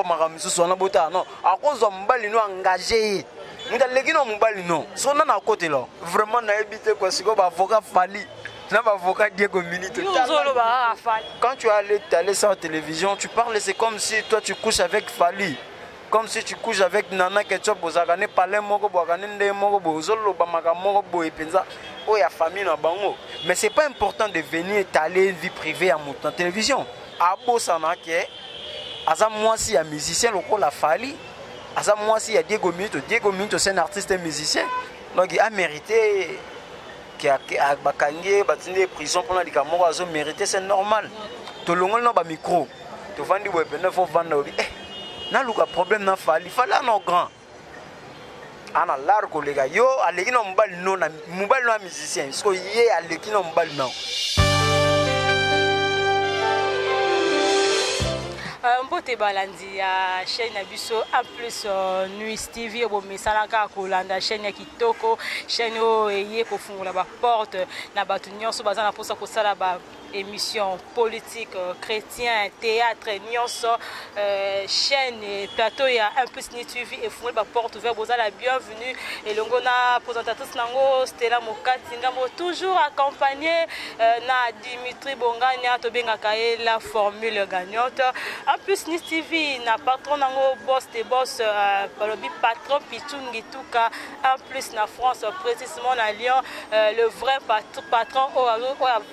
ba makamisusu wana bota non akozwa mobali no engagé muta leki no mobali no so na côté là vraiment na éviter quoi siko ba avocat Fally na ba avocat Diego Milito. Quand tu allais sur la télévision tu parles, c'est comme si toi tu couches avec Fally, comme si tu couches avec Nana Ketchup bozakane parler moko bokane nde moko bozolo ba makamoko boye penza o ya famille na bango. Mais c'est pas important de venir étaler une vie privée à mon télévision. Abo sana ke aza mwasi ya musicien lokola Fally, aza mwasi ya Diego Milito c'est un artiste et musicien, donc il a mérité qui a bakangi batinde prison pour la likamoko azo mérité, c'est normal. To longol no ba micro to vandi web ne faut vendre na luka problème na Fally no grand ana largo les gars yo aleki no mobali no na mobali no musicien so ye aleki no mobali no. Mbote balandi ya chaîne na biso en plus Nuit TV bo mesalaka kolanda chaîne ya kitoko, chaîne o eye ko fungula ba porte na batu nyonso bazana posa ko sala ba émission politique, chrétien, théâtre, nyonso, chaîne et plateau ya un plus Nuit TV et fungula ba porte ouverte boza la bienvenue et longona présentatrice nango Stella Mokati ngambo toujours accompagné na Dimitri Bongania to benga kae la formule gagnante. En plus, Nuit TV, na patron nango boss de boss, balobi patron Pichungi Tuka. En plus, na France, précisément na Lyon, le vrai patron o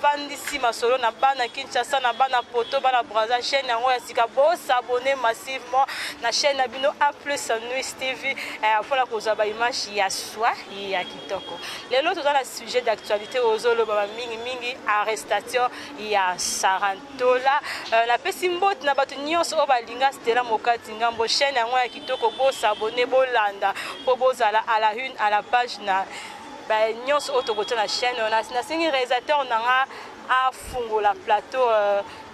Vandisi Masolo na bana Kinshasa, na bana Poto, bana Brazza, chaîne nango ya sika bo s'abonner massivement na chaîne na bino en plus Nuit TV pour la cause ba image ya soi ya kitoko. Les autres dans le sujet d'actualité ozolo ba mingi arrestation ya Sarantola la pesimbote na batu nyonso o balinga Stella Mokati ngambo chaîne yango ya kitoko bo s'abonner bo landa po bozala à la une à la page na ba nyonso otokotia na chaîne na singi réalisateur nanga a fungola plateau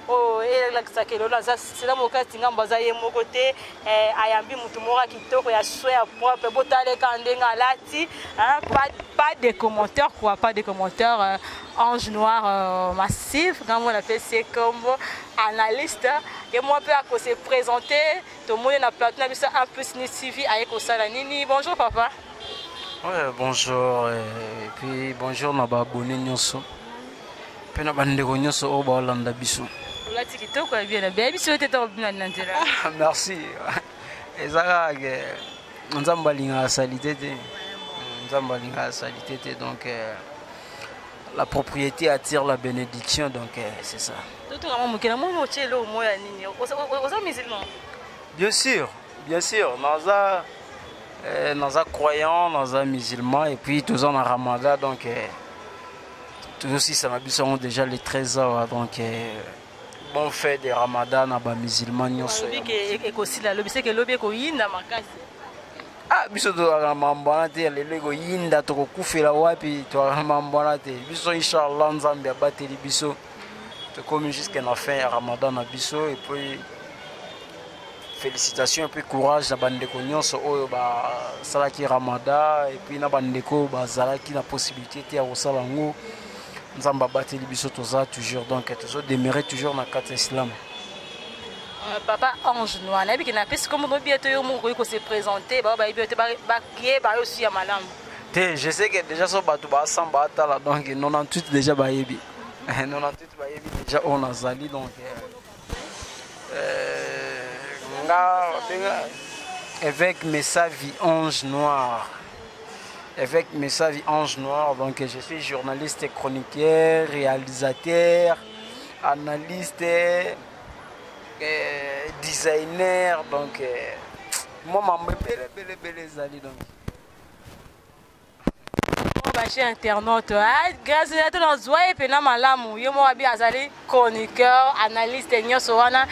oh et la sakelo la Stella Mokati ngambo za ye moko te ayambi mutu moko kitoko ya soya propre botale kandenga lati pas de commentaires quoi, pas de commentaires Ange Noir massif quand on a fait c'est comme analyste et moi peut à se présenter tout le monde na plateau na biso un plus Nuit TV avec osala nini. Bonjour papa. Ouais, bonjour et puis bonjour na ba abonné nyonso pe na bandeko nyonso o ba olanda biso. La tikito quoi bien bien biso tete obina nantela. Merci. Ezaka ke nzamba linga salité te. Nzamba linga salité te donc la propriété attire la bénédiction, donc c'est ça. Bien sûr, bien sûr. Nous sommes croyants, nous sommes musulmans, et puis tous en Ramadan, donc tous aussi ça ont déjà les 13 ans, donc bon fait des Ramadan, nous sommes musulmans. Ah, biso to mambana te lelego yinda to kufela wapi to mambana te biso inshallah nzambe abateli biso to comme jusqu'à la fin Ramadan na biso et puis félicitations et puis courage na bandeko nyonso oyo ba salaki Ramadan et puis na bandeko ba zalaki na possibilité te ya kosala ngo nzambe abateli biso toza toujours donc toujours demeurer toujours na carte islam. Papa Ange Noir, comment on se présenter, je sais que déjà so batu ba samba atala donc 98 déjà bayebi 98 bayebi déjà on a zali donc avec Messavi Ange Noir. Avec Messavi Ange Noir, donc je suis journaliste et chroniqueur, réalisateur, analyste, designer, donc moi je suis donc. Chers internautes, grâce à tous nos joyeux et pénal malamu, yo moi bien azali chroniqueur, analyste et nyosoana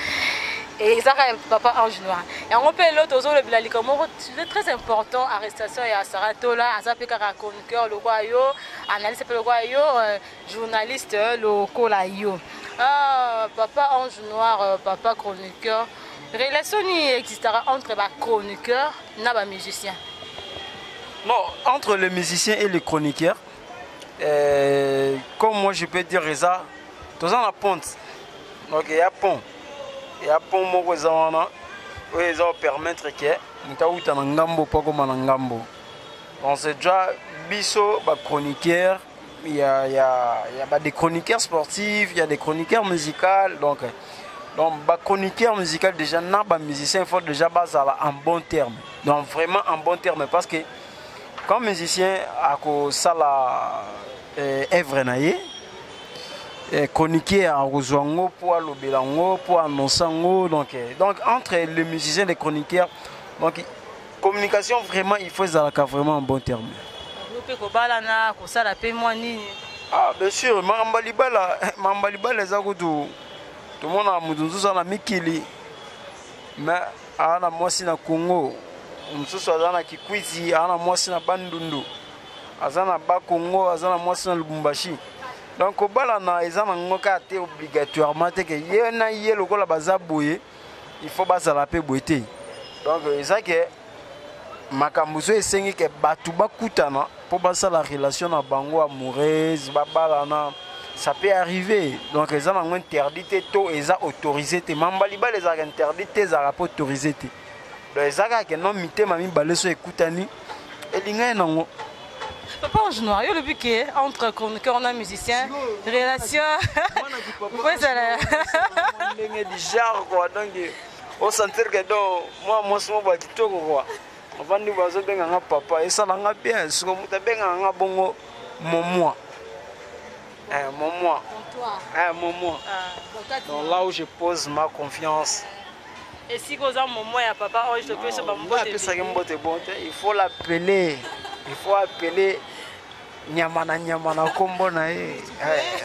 et ça papa Ange Noir. Et on peut l'autre aux autres bilali comme c'est très important arrestation et à Saratola, azapeka chroniqueur le roi yo, analyste le roi yo, journaliste le kola yo. Papa Ange Noir, papa chroniqueur. Relation existera entre les chroniqueurs et les musiciens. Non, entre les musiciens et les chroniqueurs, comme moi je peux dire ça, tous en la ponte. Donc il y a pont. Il y a pont Mokozawana. ils ont permettre que Mutauta Nangambo, Pokoma Nangambo. On sait déjà, Bisso, chroniqueur, il y a des chroniqueurs sportifs, il y a des chroniqueurs musicaux. Donc chroniqueur musical, déjà, les musiciens, il faut déjà baser en bon terme. Donc, vraiment en bon terme. Parce que, comme musicien, à cause de la œuvre, chroniquer à Rosango pour le Bélango, pour annoncer. Donc, entre les musiciens et les chroniqueurs, donc, communication, vraiment, il faut vraiment en bon terme. Ah, bien sûr, Mambalibala, les agoudou. Tout le monde a moudou à la Mikili. Mais, à la moisi na Congo, Moussou à la Kikwizi, à la moisi na Bandundu, à la Bakongo, à la moisi na Lubumbashi. Donc, au balana, ils ont obligatoirement que yena yelo ko la bazabouye, il faut baza la paix boité. Donc, ça que makambuzo esengi que batu bakutana pour baza la relation na bango amoureuse, babalana, ça peut arriver. Donc, ils ont interdit to, ils ont autorisé. Mambaliba les a interdit, ils ont autorisé. Donc, ça que non mité mami baleso ekutani, elinga nango. Papa Ange Noir, il y a le but entre chroniqueur et musicien, relation. Oui, c'est là. Donc, on sentir que moi, je suis quoi. Avant de voir un papa, et ça l'a bien. Ce que vous avez un bon moment. Mon moi. Donc là où je pose ma confiance. Et si vous avez un moment, papa, je te peux se il faut l'appeler. Il faut appeler Nyamana Kombo nae.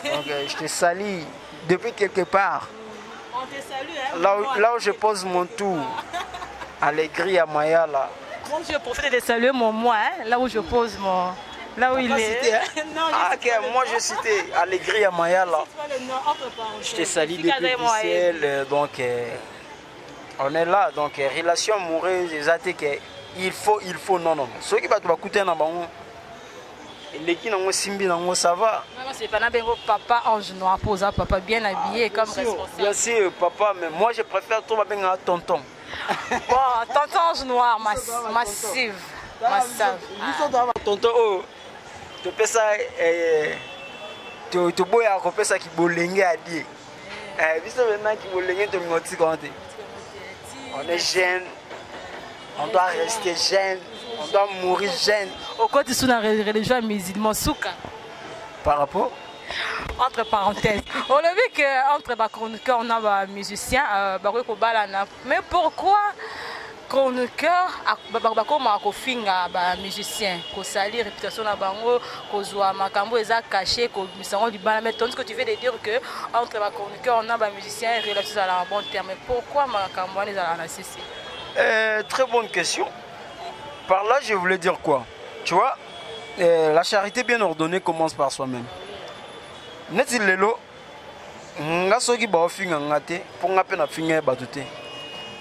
Donc je te salue depuis quelque part. On te salue, hein? Là où je pose mon tour. Allégri à Mayala. Moi je profite de saluer mon moi, hein? Là où je pose mon. Là où il est. Cité, hein? Non, ok, moi je citais Allégri à Mayala. Je te salue depuis Bruxelles. Donc on est là. Donc relation amoureuse, il faut non. Ceux qui vont écouter dans le les qui n'ont simbi ça va. C'est pas papa Ange Noir, posa papa bien habillé comme responsable. Bien sûr, papa, mais moi je préfère tout bien à tonton. Bon, tonton Ange Noir, massive. Tonton, oh, tu peux ça, tu bois à couper ça qui bolingue à dire. Visto maintenant qui bolingue, tu me dis quand on est jeune. On doit rester jeune, on doit mourir jeune. Au côté de la religion musulmane, souka. Par rapport? Entre parenthèses. On a vu qu'entre les chroniqueurs, on a des musiciens, mais pourquoi chroniqueurs, les musiciens, qui salir la réputation de bango, qui ont makambo caché, qui ont du mal. Mais tandis que tu veux dire que entre les chroniqueurs, on a des musiciens relatifs à un bon terme. Mais pourquoi makambo les a cessé? Très bonne question. Par là, je voulais dire quoi? Tu vois, la charité bien ordonnée commence par soi-même. Neti lelo, nga soki ba ofinga ngate, pour nga pena finga batute.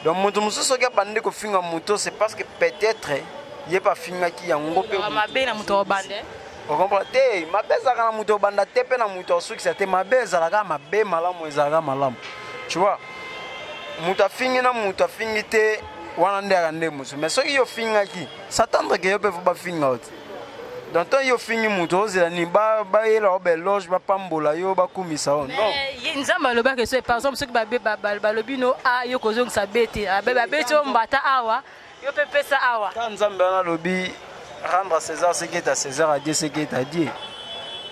Donc mutu muso soki bande ko finga muto, c'est parce que peut-être il y a pas finga qui a ngopé. Ma bena muto bande. Vous comprenez? Ma beza kana muto banda tepe na muto soki c'était ma beza la ma be malamu ezaka malamu. Tu vois? Muta finga na muta fingite wana ndeka ndemuso. Mais soki yo finga ki, s'attendre que yo peut pas finga autre. Donc quand yo fingi muto zelani ba yela obeloge ba pambola yo ba kumisa on. Non. Nzamba loba que c'est par exemple ceux qui ba lobino a yo kozong sa bete. Ba bete o mbata awa, yo peut pesa awa. Quand Nzamba na lobi rendre à César ce qui est à César, à Dieu ce qui est à Dieu.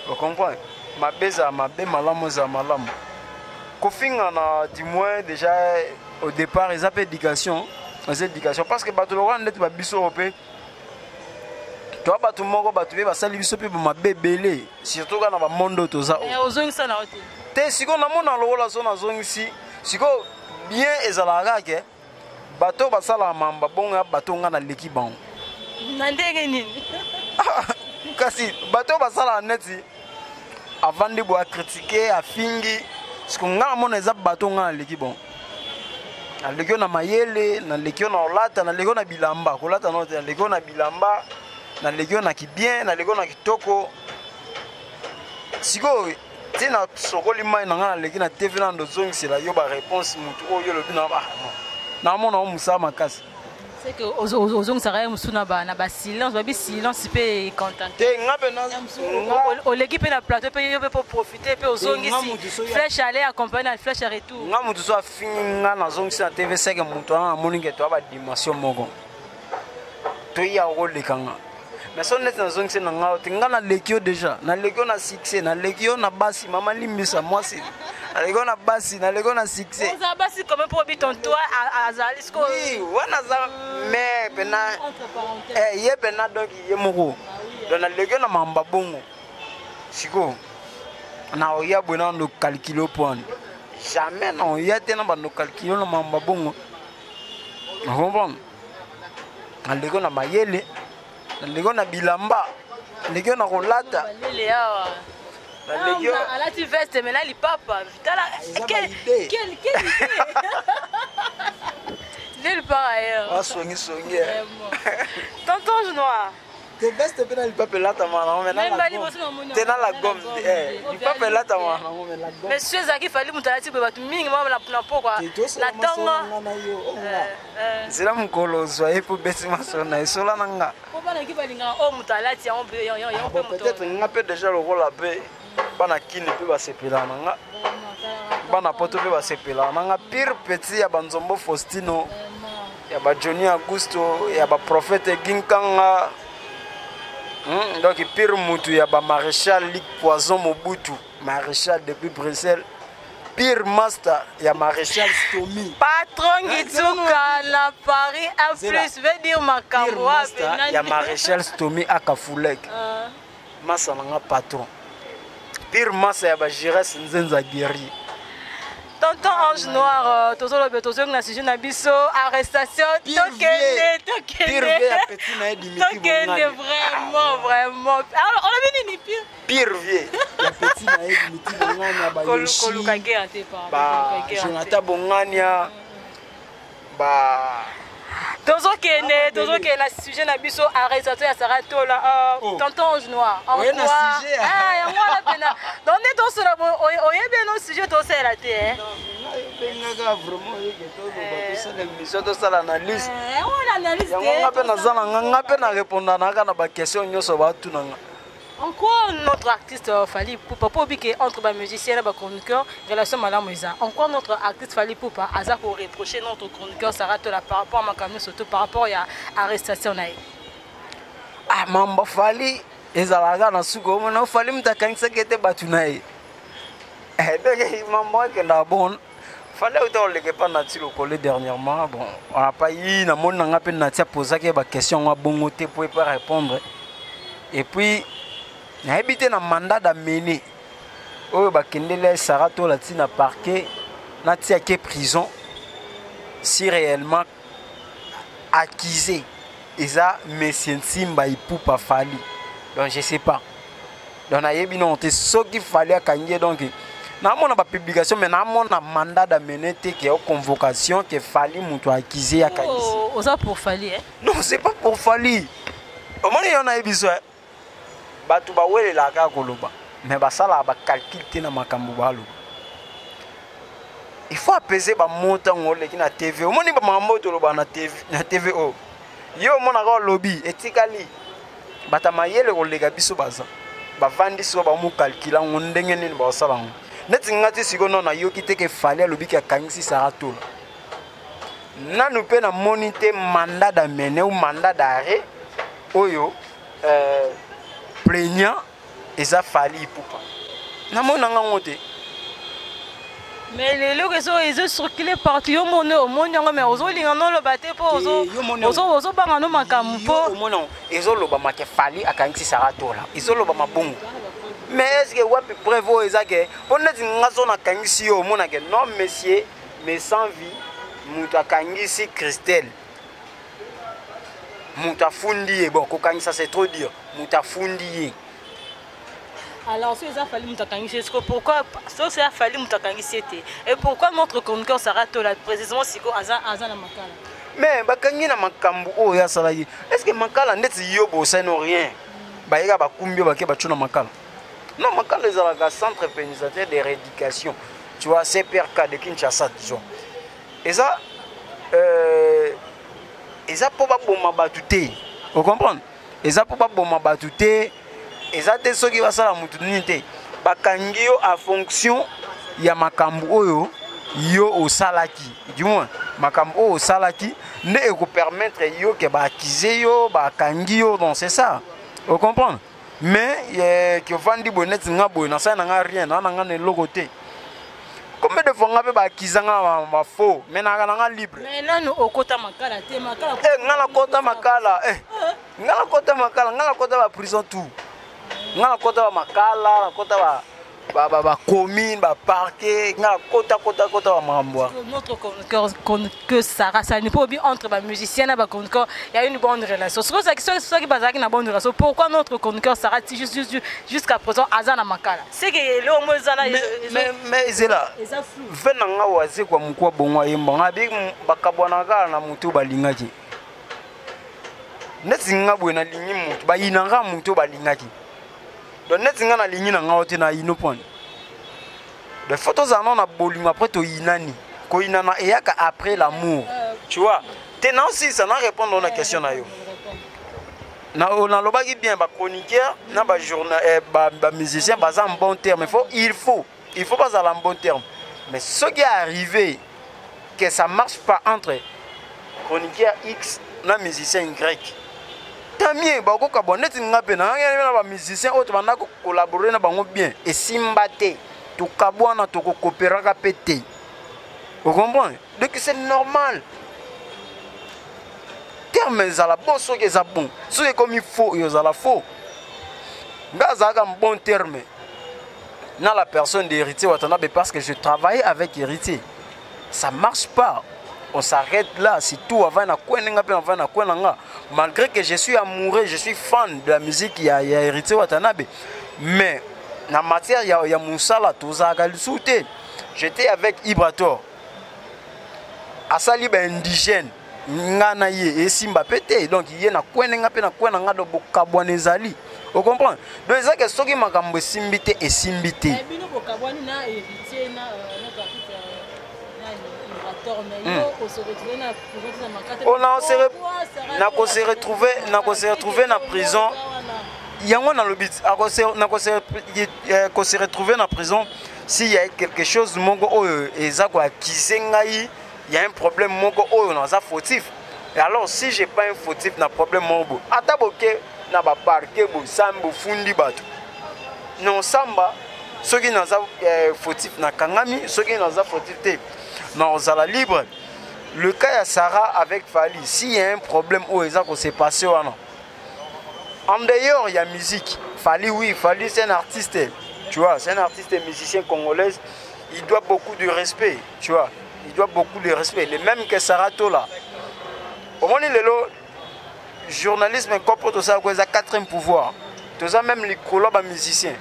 Vous comprenez? Ma beza ma be malamu za malamu. Ko finga na du moins déjà au départ ils appellent éducation, parce que ba to rendre ba biso opé. Tu vois, tout le monde va saluer ma bébé, surtout quand on va monde tout ça. Si on a mon zone zone ici, si on bien ezalaga ke bateau va sala mamba bonga bateau ngana leki bon. Nandenge nini? Kasi bateau va sala neti avant de boire critiquer à fingi, ce qu'on a mon ezab bateau ngana leki bon. Na leki na mayele, na leki na olata, na leki na bilamba, kolata na leki na bilamba. Na legio na kibien na legio na kitoko siko tina sokoli mai na ngana leki na TV na ndozongisela yo ba réponse mutu oyo lobi na ba namona omusa makasi. C'est que aux ça na ba silence, ba silence peut content. Te ngabe na l'équipe na plateau peut profiter peut ozongi si flèche aller accompagner la flèche à retour. Ngamu so afinga na zongi na TV5 mutu na moninge to ba dimension moko. To ya role kanga. Mais son net na zongi na ngao tinga na lekio déjà, na lekio na succès, na lekio na basi mama limbisa moi c'est. Alego na basi, na lego na succès. On a basi quand même pour habiter ton toit à Zalisco. Oui, wana za mais pena ye pena donc ye moko. Donc na lego na mamba bongo. Siko. Na oya bona no calculer point. Jamais non, ya tena ba no calculer na mamba bongo. Na comprendre. Na lego na mayele. Na lego na bilamba. Lego na rolata. Là tu vestes mais là il papa quelle idée il part ailleurs ah soigner tonton noir te veste pena il papa là ta maman mais là la gomme il papa là ta maman mais la gomme monsieur Zaki fallait mutalati ba tu mingi mama na pokwa na tonga zela mukolo soyez pour besi masona esola nanga ko bana ki balinga o mutalati on peut-être nga peut déjà le rôle abe bana kini pe ba sepela nanga bana poto pe ba sepela nanga pire petit ya banzombo Faustino ya ba Johnny Augusto ya ba prophète Ginkanga donc pire mutu ya ba maréchal Ligue Poison Mobutu maréchal depuis Bruxelles pire master ya maréchal Stomy patron Gitsuka na Paris en plus veut dire makambo ya maréchal Stomy akafulek masa nanga patron pire massa ya ba Jires Nzenza Guerri tonton Ange Noir tozolo beto na sujet na biso arrestation tokende pire ya petit na Dimitri tokende vraiment alors on a bien ni pire vieux ya petit na Dimitri Bongania ba Yoshi koluka guerre te ba Jonathan Bongania ba tozokende na sujet na biso arrestation ya Saratola tonton Ange Noir en quoi ya mwana pena donc ne tosala oyebi no sujet tosala te benga vraiment yeke tosala émission tosala analyse yango ngape nazala ngape na répondre na ba question nyonso batunanga. En quoi notre artiste Fally Ipupa pour que entre les musiciens et les chroniqueurs relation madame Moïsa. En quoi notre artiste Fally Ipupa a pour reprocher notre chroniqueur Saratola par rapport à ma caméra surtout par rapport à l'arrestation naïe. Ah mamba Fally ezalaga na suko mona Fally mtakangisa kete batu naïe. Donc mamba que la bonne Fally autant le pas natilo collé dernièrement bon on a pas eu na mona ngape natia poser que ba question wa bongote pour pas répondre. Et puis na habité na mandat d'amener oyo bakendele Saratola tina parquet na tia ke prison si réellement accusé eza monsieur Simba Ipupa Fally donc je sais pas donc na yebi non te soki Fally akangie donc na mona ba publication mais na mona mandat d'amener te ke convocation que Fally muto accusé ya kanisi oza pour Fally non c'est pas pour Fally au moins on a besoin batu ba wele la ka koloba mais basala ba calcul te na makambo balo il faut apaiser ba montant ngole ki na TV o moni ba mambo to loba na TV o yo mona ka lobby etikali bata mayele ko lega biso baza ba vandi so ba mu calcula ngondenge nini ba sala ngo neti ngati siko nona yo kiteke Fally lobi ki akangisi Saratola nanu pe na monite mandat d'amener ou mandat d'arrêt oyo plaignant et ça Fally Ipupa na mona ngote mais les logs ils ont circulé partout au monde mais ozo linga no lo baté po ozo banga no makambo po mono ezo lo ba make Fally akangisi Saratola ezo lo ba mabungu mais est-ce que wapi prévo ezake on est ngazo na kangisi yo mona ke non monsieur mais sans vie muta kangisi Christelle muta fundi bon ko kangisa c'est trop dur muta fundi. Alors, si ça Fally Mutakangisi, pourquoi ça Fally Mutakangisi et pourquoi notre chroniqueur Saratola précisément siko azana makala? Mais bakangi na makambu o ya salagi. Est-ce que makala ndeti yobo ça non rien? Ba yega ba kumbio ba ke ba tuna makala. Non, makala les alaga centre pénitentiaire de rééducation. Tu vois CPRK de Kinshasa disons. Et ça eza po baboma bato te ocomprendre eza po baboma bato te eza te soki basala mutu nini te bakangi yo en fonction ya makambo oyo yo osalaki du moins makambo oyo osalaki nde ekopermettre yo ke baakize yo bakangi yo donc c'est ça ocomprendre mais ke ovandi boye neti nga boye nasali na nga rien na nga na eloko te combien de fois nga mpe baakiza nga bafaux mais naka na nga libre nanu okota makala te makala nga nakota makala nga nakota makala nga nakota baprison tout nga nakota bamakala nakota bacommune baparquet nga nakota bamambwa notre chroniqueur Sarah ça n'est pas bien entre les musiciens et les chroniqueurs il y a une bonne relation c'est ça qui basé na bonne relation pourquoi notre chroniqueur Sarah jusqu'à présent azana makala c'est que le mozana mais zela vena nga waze kwa mukwa bongwa yemba nga bi bakabwana kala na mutu balingaki neti nga bwe na lingi mutu bayinanga mutu balingaki donc neti nga na lingi na nga ote na ino point les photos en a bolingo après to inani ko inana eyaka après l'amour tu vois tenant si ça n'a répondre à la question na yo na on a lobaki bien ba chroniqueur na ba journal ba musicien ba en bon terme il faut pas aller en bon terme mais ce qui est arrivé que ça marche pas entre chroniqueur X na musicien Y tamie ba ko kaboneti ngape na ba musicien autre bana ko collaborer na bango bien et simbate to kabwana to ko coopérer pété vous comprenez donc c'est normal terme za la bon so que ça bon so que comme il faut yo za la faux ngaza ka bon terme na la personne d'héritier Watanabe parce que je travaille avec héritier ça marche pas. On s'arrête là, c'est tout. Malgré que je suis amoureux, je suis fan de la musique, il y a hérité Watanabe. Mais, en matière, il y a Moussala, j'étais avec Ibrator. Asali indigène. Nganaye et Simba pété. Donc, il y a na do bokabwanezali. Vous comprenez? Donc, c'est que ce qui m'a dit simbité et simbité. On s'est retrouvé dans la prison. Il y a un but. On s'est retrouvé dans la prison. S'il y a quelque chose, il y a un problème, on a fautif. Et alors, si je n'ai pas un fautif, il y a un problème. Non, samba, ceux qui n'ont pas fautif, ceux qui n'ont pas fautif, non, on est libre. Le cas de Sarah avec Fali, s'il y a un problème où il s'est passé, en dehors, il y a musique. Fali, oui, Fali, c'est un artiste. Tu vois, c'est un artiste musicien congolais. Il doit beaucoup de respect. Tu vois, il doit beaucoup de respect. Le même que Sarah Tola. Au moment où le journalisme comprend tout ça, il y a 4e pouvoir. Tout ça, même les collabs musiciens.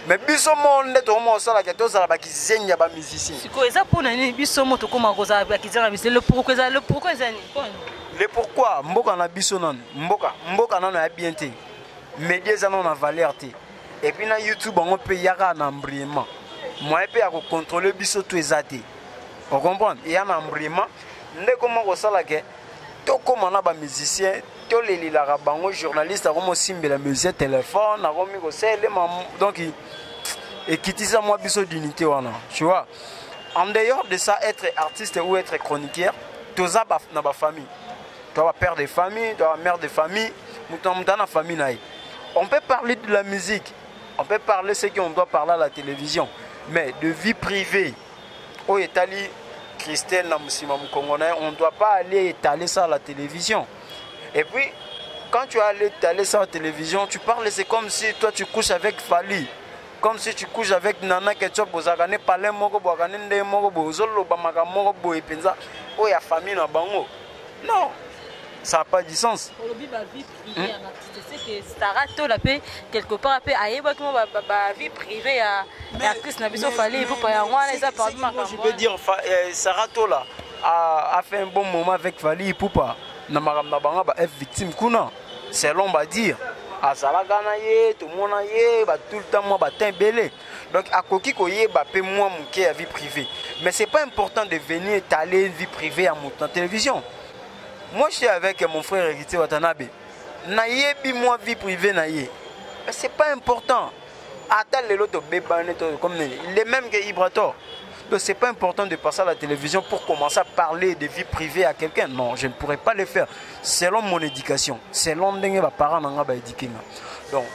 Mais biso monde to mo sala ke to sala ba kizenya ba musicien. Siko eza pona ni biso mo to koma koza ba kizenya musicien le pourquoi ezani pona. Le pourquoi mboka na biso non mboka na ya bien te. Médias za na valeur te. Et puis na YouTube on peut yaka na mbrima. Moi pe ya ko contrôler biso to ezate. On comprend? Il y a na mbrima nde koma ko sala ke to koma na ba musicien to lelilaka bango journaliste akomo simbela musicien téléphone akomi ko sele donc et quitter ça moi biso d'unité wana tu vois en dehors de ça être artiste ou être chroniqueur toza na ba famille toi père de famille toi mère de famille mutamda na famille naï on peut parler de la musique on peut parler ce qu'on doit parler à la télévision mais de vie privée au Italie Christelle na musima mukongona on ne doit pas aller étaler ça à la télévision et puis quand tu allais étaler ça à la télévision tu parles c'est comme si toi tu couches avec Fali. Comme si tu couches avec Nana Ketchup, vous avez parlé moko boagane nde moko bozolo bamaka moko boy penza o ya famille na bango. Non. Ça n'a pas de sens. Olobi ba vie privée en artiste c'est que Sarah Tola pe quelque part pe ayeba ko ba vie privée ya artiste na biso Fali pour pas wana eza parmi ma. Je peux dire Sarah Tola a fait un bon moment avec Fali pour pas na makam na banga ba victime kuna. C'est long à dire. azalaka na ye tomona ye ba tout le temps moi batin belé donc akoki koyeba pe moi muke ya vie privée mais c'est pas important de venir étaler une vie privée à mon télévision. Moi je suis avec mon frère Héritier Watanabe na yebi moi vie privée na ye mais c'est pas important attends les autres bébane comme il est même que Ibrator. Donc c'est pas important de passer à la télévision pour commencer à parler de vie privée à quelqu'un. Non, je ne pourrais pas le faire. Selon mon éducation, selon mes parents n'ont pas éduqué. Donc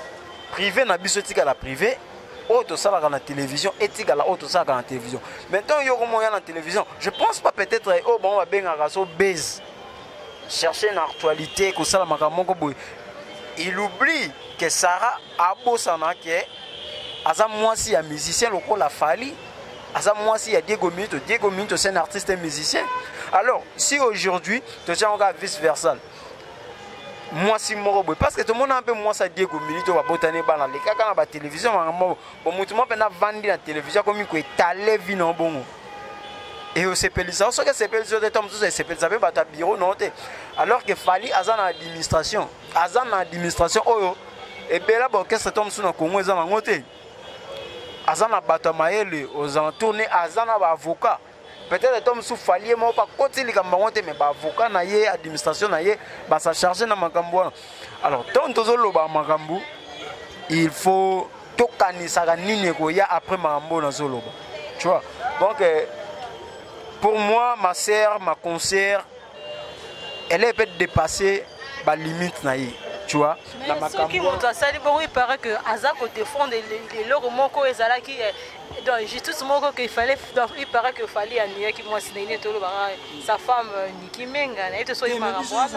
privé n'a pas à la privée, autre ça dans la télévision, éthique à la autre ça dans la télévision. Maintenant il y a moyen dans la télévision. Je pense pas peut-être oh bon on va bien raso base. Chercher une actualité que ça il oublie que Sarah a bossé en que Asa moi si un musicien local la Fali. Asa moi si il y a Diego Minto c'est un artiste et musicien. Alors si aujourd'hui tu as encore vice versa. Moi si morobo parce que tout le monde a un peu moi ça Diego Minto va botaner dans les cas quand la télévision bon mutumo pe na vendre la télévision comme il étaler vie non bon. Et au CPL ça ce que CPL sur des temps tous ces CPL ça peut battre bureau non alors que Fali Asa na administration oh et bela orchestre tombe sous na Congo za ngote. Azana Batamaele aux alentours, Azana avocat. Peut-être que sous Fali moi pas côté les cambarontes mais avocat na yé administration na yé ça charger na makambo. Alors tant tozolo ba makambo il faut tokanisa nini ko ya après makambo na zolo. Tu vois. Donc pour moi ma sœur ma concert elle est peut-être dépassée ba limite na yé. Tu vois, mais ceux qui m'ont dit bon, il paraît que Azako défendre les logos moko et Zala qui donc justice moko qu'il fallait donc il paraît que fallait annuler qui moi c'est tout le sa femme Niki Menga et tout ça il m'a renvoyé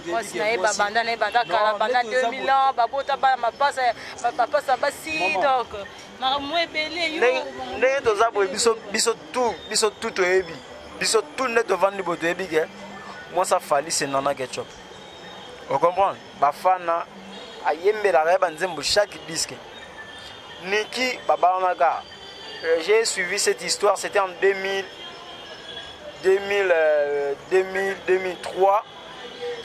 moi c'est banda kala banda 2000 ans babota ba ma passe ça basi donc ma moi belé yo les deux arbres biso tout ebi biso tout net vendre boto ebi que moi ça fallait c'est Nana Ketchup. Vous comprenez? Bafana ayembela reba nzembo chaque disque. Niki baba onaga. J'ai suivi cette histoire, c'était en 2003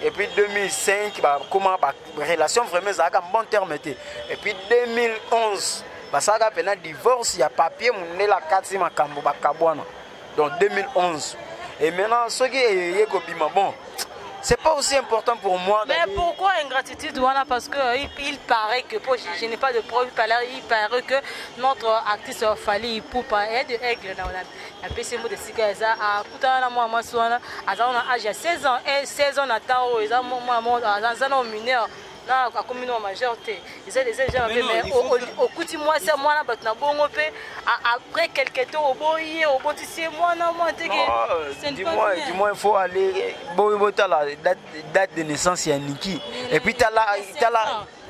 et puis 2005 bah comment bah relation vraiment ça a un bon terme était. Et puis 2011 bah ça a pena divorce, il y a papier mon la 4 makambo ba kabwana. Donc 2011. Et maintenant ce qui est kobima bon c'est pas aussi important pour moi. Mais pourquoi ingratitude parce que il paraît que je n'ai pas de preuve, il paraît que notre artiste Fali Ipupa est de aigle dans la PCMO de Sigaza à Koutana moi soana à âge 16 ans et 16 ans à Tao ils ont moi dans un mineur là à commune majorité ils ont des gens mais au coup moi c'est moi là na bongo pe après quelques temps au boyer au botissier moi non moi dis-moi il faut aller boy la date de naissance il y a Niki et puis t'as la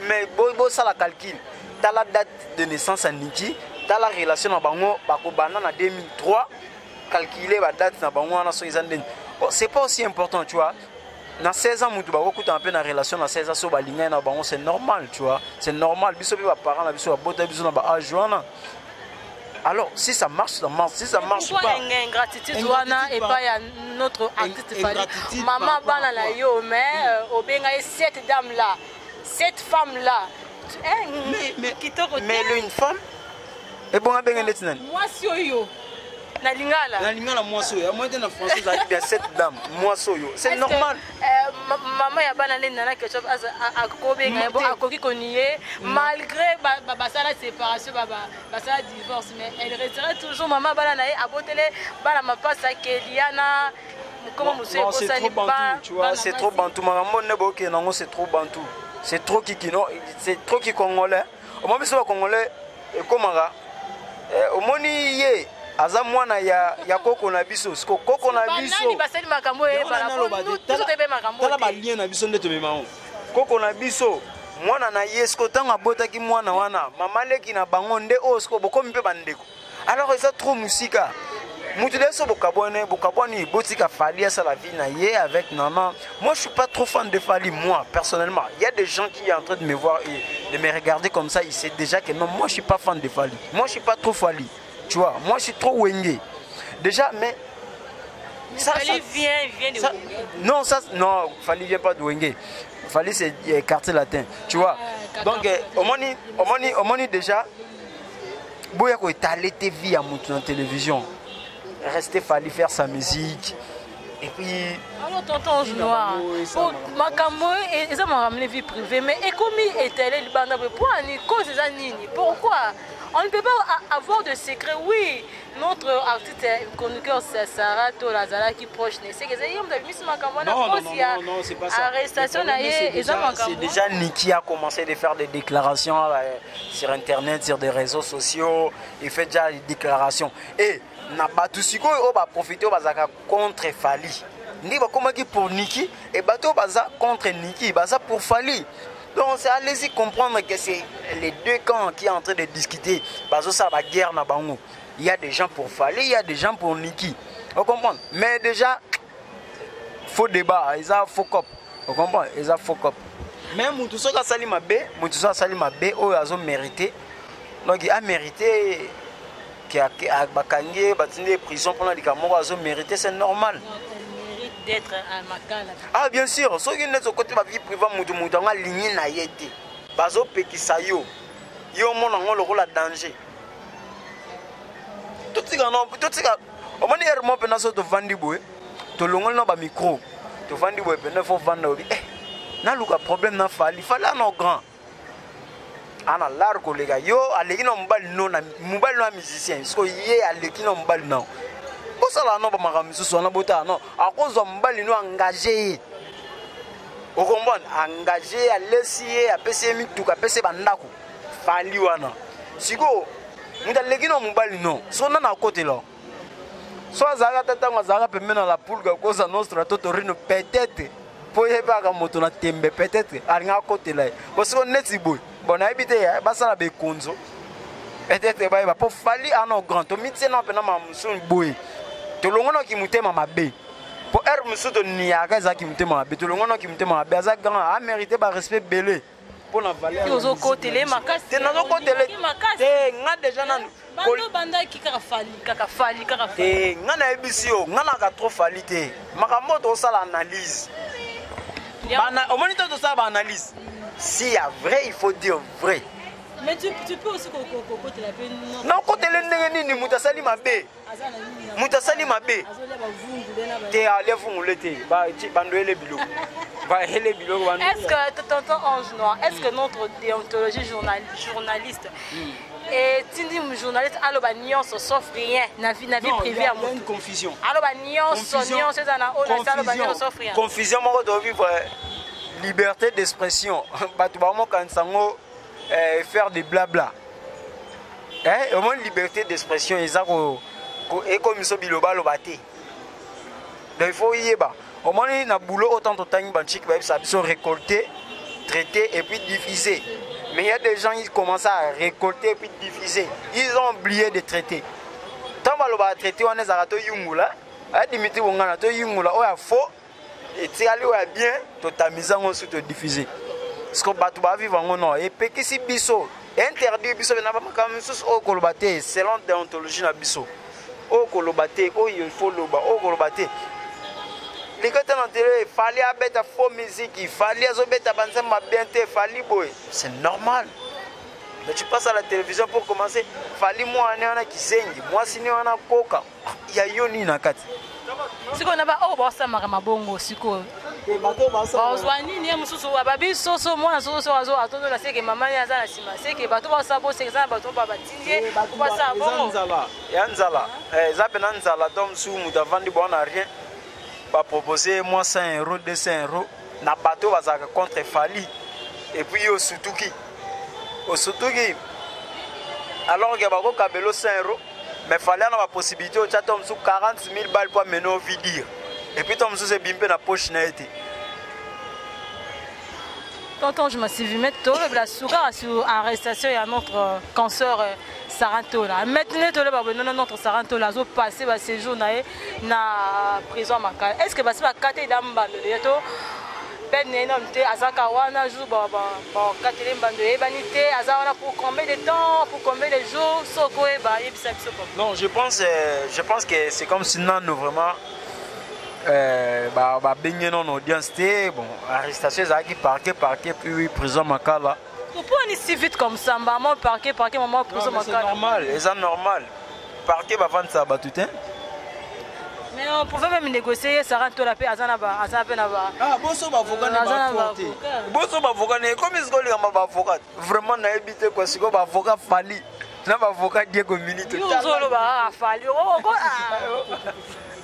mais boy ça la calcul t'as la date de naissance à Niki t'as la relation na bango bakobana na 2003 calculer la date na bango na so izande c'est pas aussi important tu vois. Dans 16 ans, tu vas un peu dans la relation, dans 16 ans, c'est normal, tu vois. C'est normal. Alors, si ça marche, ça marche. Si ça marche pas. Pourquoi ingratitude et pas notre artiste Fali? Maman Banana yo, mais Obenga et cette dame-là, cette femme-là. Mais une femme? Et bon, moi, c'est yo. Na lingala moi soyo moi de na français ça dit bien cette dame moi soyo c'est normal maman ya bana le Nana Ketchup a kobenga bon akoki konié malgré basala séparation basala divorce mais elle resterait toujours maman bana na abotele bana mapasa Keliana comment monsieur bosani ba tu vois c'est trop bantou maman ne boke nango c'est trop bantou c'est trop kikino c'est trop ki congolais au moins biso congolais et komanga au moni ye aza mwana ya koko na biso koko na biso nani basali makambo e bala tout te be makambo tala ba lien na biso ndeto mema koko na biso mwana na yesko tanga botaki mwana wana mama leki na bango nde osko bokomi pe bandeko alors ça trop musika mutu leso bokabwani botika Fali ça la vie na ye avec Nana. Moi je suis pas trop fan de Fali moi personnellement. Il y a des gens qui sont en train de me voir et de me regarder comme ça, ils savent déjà que non, moi je suis pas fan de Fali. Moi je suis pas trop Fali. Tu vois, moi je suis trop Wenge. Déjà, mais. Fali vient de Wenge. Non, Fali vient pas de Wenge. Fali c'est quartier latin. Tu vois, Donc au moins déjà boya ko étaler tes vies à monter en télévision. Rester fallait faire sa musique. Et puis alors tonton Noir pour makambo et ça m'a ramené vie privée mais et comme étaler le banda pour ani cause ça nini pourquoi on ne peut pas avoir de secret oui notre artiste conducteur c'est Sarah Tolazala qui proche c'est que c'est yom de mis makambo na non c'est pas ça arrestation na et ça makambo c'est déjà Niki a commencé de faire des déclarations sur internet sur des réseaux sociaux il fait déjà des déclarations et na batu siko o ba profiter o bazaka contre Fali ndi ba komaki pour Niki et bato baza contre Niki baza pour Fali donc c'est allez-y comprendre que c'est les deux camps qui sont en train de discuter bazo ça ba guerre na bango il y a des gens pour Fali il y a des gens pour Niki vous comprenez mais déjà faux débat ils a faux cop vous comprenez ils a faux cop même mutu soka sali mabe o azo mérité donc il a mérité qui a bakangé batindé prison pendant les camarades ont mérité c'est normal mérite d'être à Makala ah bien sûr ceux qui ne sont côté ma vie privée mutu nga ligne na yete bazo pekisa yo mona ngolo ko la danger tout ça au moins hier moi pena so to vandi boy to longol na ba micro to vandi boy pena fo vanda obi na luka problème na fali no grand ana largo les gars yo aleki no mbali no na mbali no musicien so ye aleki no mbali no bosala no ba makamisu so na bota no akozo mbali no engagé o comprendre engagé alesi apese mituka apese bandako fali wana siko ndaleki no mbali no so na côté là so azaka tatanga azaka pembena la pulga koza nostra totorino peut-être pour yeba ka moto na tembe peut-être alinga côté là parce que neti boy bon habité basala be konzo peut-être ba pour Fali ano grand to mitse na pena ma musun boy to longono ki mutema mabe pour musu to niaka za ki mutema mabe to longono ki mutema mabe za grand a mérité ba respect belé pour la valeur ki ozo côté les makasi te nazo côté les te nga déjà na banda ki kaka Fali te nga na ebisio nga na ka trop Fali te makambo to sala analyse bana au moins to sala analyse. S'il y a vrai, il faut dire vrai. Mais tu peux aussi côté la peine. Non, côté le ni mutasali mabe. Mutasali mabe. Te allé vous l'été. Ba bandoele bilo. Ba hele bilo. Est-ce que tonton Ange Noir, est-ce que notre déontologie journaliste et tindi journaliste allo ba nyonso sauf rien na vie privée à moi. Il y a une confusion. Allo ba nyonso ça na o na allo ba nyonso sauf rien. Confusion moko do vivre liberté d'expression, faire des blabla. Au moins liberté d'expression, et comme ça, il faut y aller. Au moins, il y a boulot autant de temps que sont récoltés, traités et puis diffusés. Mais il y a des gens qui commencent à récolter et puis diffuser. Ils ont oublié de traiter. Tant que va traiter, on est à Yungula, à Dimitri Wongana, Yungula, on a faux. Et tu as bien, tu as mis en train de diffuser. Parce que tu vas vivre en non. Et puis, si biso interdit, biso n'a pas comme ça au Kolobate, selon la déontologie na biso. Au Kolobate, il faut le bas, au Kolobate. Les gars dans télé, il fallait mettre faux musique, il fallait mettre banza bien te, fallait boy. C'est normal. Mais tu passes à la télévision pour commencer, fallait moi on a qui zengi, moi sinon on a coca. Il y a yoni na kati. Siko na ba o ba sama kama bongo siko bato ba sa ba nini mususu ba biso mwana soso azo atondo na seke mama ya za na sima seke bato ba sa bo seke za bato ba batindie ba sa bongo yanzala za pena nzala dom su muta vandi bona rien ba proposer moi 100 €, 200 € na bato ba za contre Fali et puis au Sutuki alors que ba ko kabelo 100 €. Mais il fallait avoir la possibilité de faire 40 000 balles pour mener au vide. Et puis, tu as bimpe dans la poche. Tonton, je me suis vu mettre la soura sur l'arrestation de notre cancer Sarantola. Maintenant, notre Sarantola a passé le séjour dans la prison Makala. Est-ce que c'est un cas d'ambal? Ben te azaka wana jour ba katele mbando ebanité azana pour combien de temps, pour combien de jours soko eba yebisa biso papa. Non, je pense que c'est comme si non vraiment ba benye non audience té bon arrestation ezaki parquet puis prison Makala Pourquoi on est si vite comme ça? Maman parquet, maman pose mon C'est normal, c'est normal. Parquet va vendre ça tout hein. Mais on pouvait même négocier, ça rentre la paix, Azanaba. Ah, bon, ça va avocat, bon, ça va avocat, comme ils ont les avocat. Vraiment, n'a évité quoi, c'est comme avocat Fali. N'a pas avocat Diego Milito. Nous allons à Fali.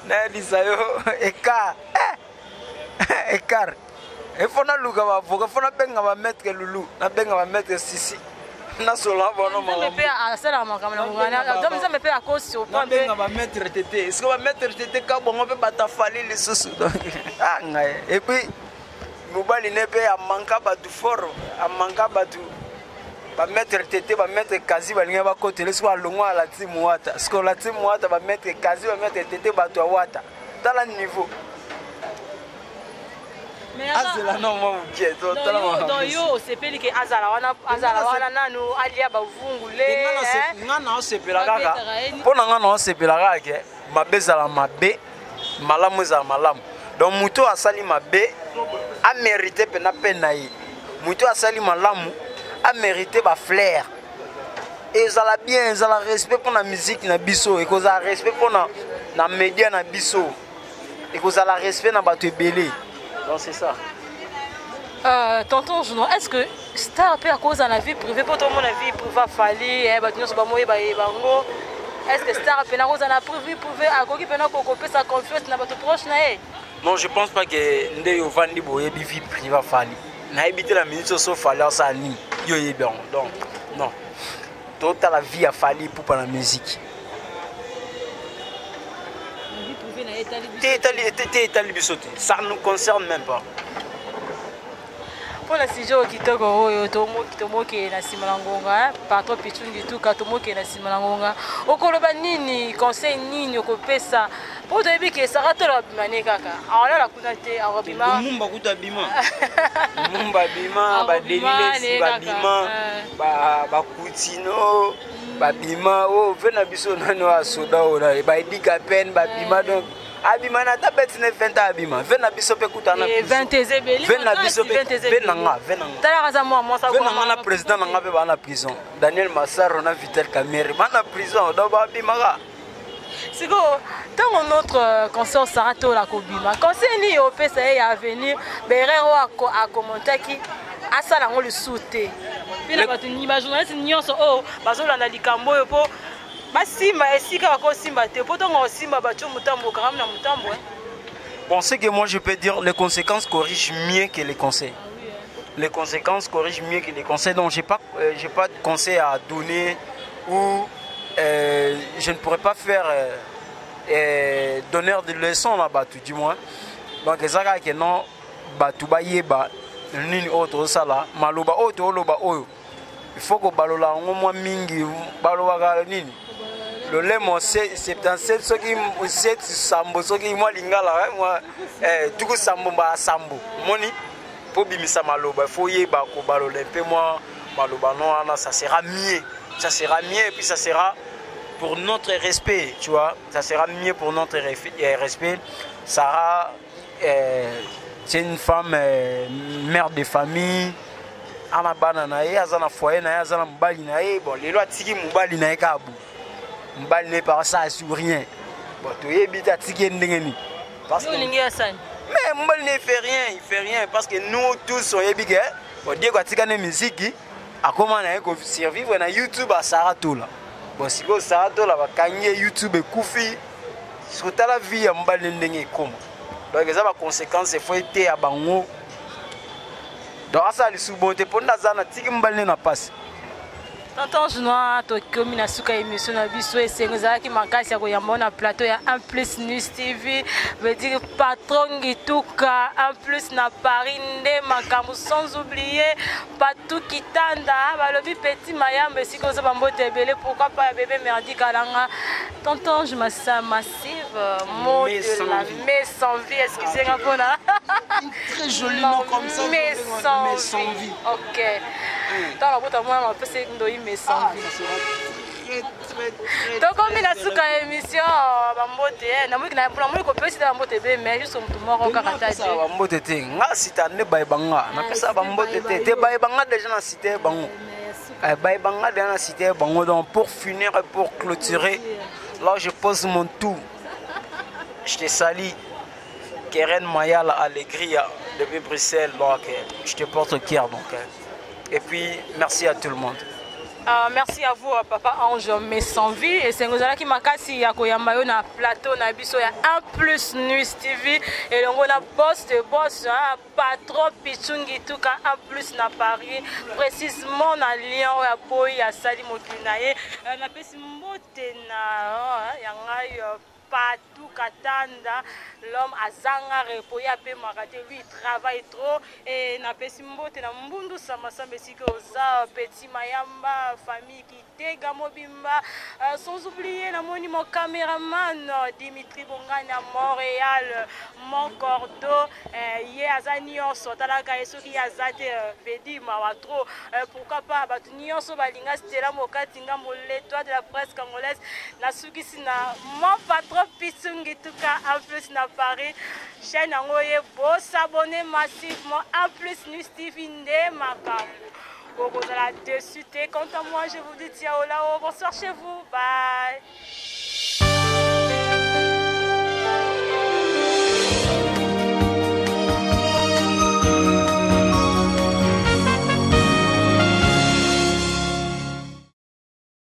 N'a dit ça, écart. Écart. Il faut na luga va avocat, faut na benga va mettre Loulou, na benga va mettre Sissi. Na sola bono ma. Mais paix à ça la makamana ngana. Donc ça me paix à cause sur point. Na benga va mettre tété. Est-ce que va mettre tété ka bongo pe bata Fali les sous. Ah ngai. Et puis mobali ne pe a manka batu fort, a manka batu. Va mettre tété, va mettre Kazi, va linga va côté, laisse quoi longo à la team Wata. Ce que la team Wata va mettre Kazi, va mettre tété batu à Wata. Dans le niveau. Mais Azala non moi bien donc yo sepeli ke Azala wana nanu alia bavungule ngana osepela kaka pona ngana osepela kaka mabezala mabe malamu za malamu donc muto asali mabe a mérité pena pena yi muto asali malamu a mérité ba flair et ça la bien ça la respect pour la musique na biso et cause respect pour na média na biso et cause la respect na bato ebele. Donc c'est ça. Tonton Juno, est-ce que Star peut à cause de la vie privée, pour tout le monde la vie privée fallir, est-ce que Star peut à cause de la vie privée, à cause de couper sa confiance dans votre proche? Non, je pense pas que Ndeyo Vandi Boye vie privée fallir. Na évité la minute sur fallir ça ni. Yo bien. Donc non. Toute la vie a fallu pour la musique. Ça ne nous concerne même pas. Pour la sujet qui tomoki na simalangonga patro pichungi tu katomoki na simalangonga okoloba nini conseil nini okopesa po toyebi ke sarato la bimane kaka ala la kuna te arabima mumba kuta bima mumba bima ba delile ba bima ba kutino ba bima o vena biso nano asoda ora ba idika pen ba bima donc abima na tabet ne venta abima vena biso pe kutana 20 ezebeli vena biso pe venanga tala kaza moi ça venanga na président nga pe ba na prison Daniel Massaro na Vital Kamerhe ba na prison do ba abima ga siko tant notre concert Sarato la kobima conseil ni opesa ya venir berero a commenter ki asala ngo le souté pina ba tuni ba journaliste nyonso o bazolanda likambo yo po basimba esika bakosimba te po tongo simba bacho mutambo karam na mutambo. Bon, c'est que moi je peux dire les conséquences corrigent mieux que les conseils. Les conséquences corrigent mieux que les conseils. Donc j'ai pas de conseils à donner ou je ne pourrais pas faire donneur de leçons là-bas tout du moins. Donc ça que non batu ba yeba nini autre ça là maloba auto loba oyo. Il faut que balola ngomwa mingi baloba nini. Le lemo 77 soki 7 sambo soki moi lingala moi tuku sambo ba sambo moni po bimisa maloba faut yeba ko balola un peu moi maloba non ça sera mieux et puis ça sera pour notre respect, tu vois, ça sera mieux pour notre respect. Sarah c'est une femme mère de famille ana banana ye azana foyer na azana mbali na ye bon les lois tiki mbali na ekabu mbali ne pas ça sur rien bon to yebita tiki ndengeni parce que mais mbali ne fait rien, il fait rien parce que nous tous on yebike bon Dieu kwa tika ne musique a comment na ko survivre na YouTube à Sarato là bon si ko Sarato là ba kanye YouTube ekufi sur la vie mbali ndenge comme donc ça va conséquence faut être à bango. Donc ça les sous-bonté pour nazana tiki mbali na passe. Tonton Junoa to komi na suka émission na biso esengoza ki makasi ya koyamba na plateau ya en plus News TV veut dire patron Gituka en plus na Paris nde makambo sans oublier Patou Kitanda balobi petit mayambe siko za bambote belé pourquoi pas bébé merdi kalanga. Tonton je m'assure massive mot de la mais sans vie excusez-moi pour là très joli nom comme ça mais sans vie. OK. Dans la boîte à moi on peut c'est ndoyi mais sans vie. tokomi na suka émission bambote namoki kopesida bambote be mais juste motu moko kaka tadi bambote te nga sita nde bayebanga napesa bambote te bayebanga déjà na cité bango bayebanga déjà na cité bango. Donc pour finir et pour clôturer, là je pose mon tout. Je te salue Keren Mayala Allegria depuis Bruxelles, donc je te porte au cœur donc. Et puis merci à tout le monde. Merci à vous Papa Ange mais sans vie et c'est ngozala ki makasi ya koyamba yo na plateau na biso ya 1+ Nuit TV et longo na boss patron Pichungi tuka 1+ na Paris précisément na Lyon ya boy ya sali mokina ye na pesi mbote na ya ngai Patou Katanda, l'homme a zanga repoya pe marate, lui il travaille trop et na pesi mbote na mbundu sama sambesi ko za petit mayamba famille qui tega mobimba sans oublier na moni mon caméraman Dimitri Bongani à Montréal mon cordo ye azani onso talaka esoki azate pedi mawa trop pourquoi pas batu nyonso balinga stela mokati ngambo l'étoile de la presse congolaise na sukisi na mon patron Pichungi tuka 1+ na Paris chaîne yango ye beau s'abonner massivement 1+ Nuit TV nde makambo bokozala dessus te. Quant à moi je vous dis ciao là-haut, bonsoir chez vous, bye.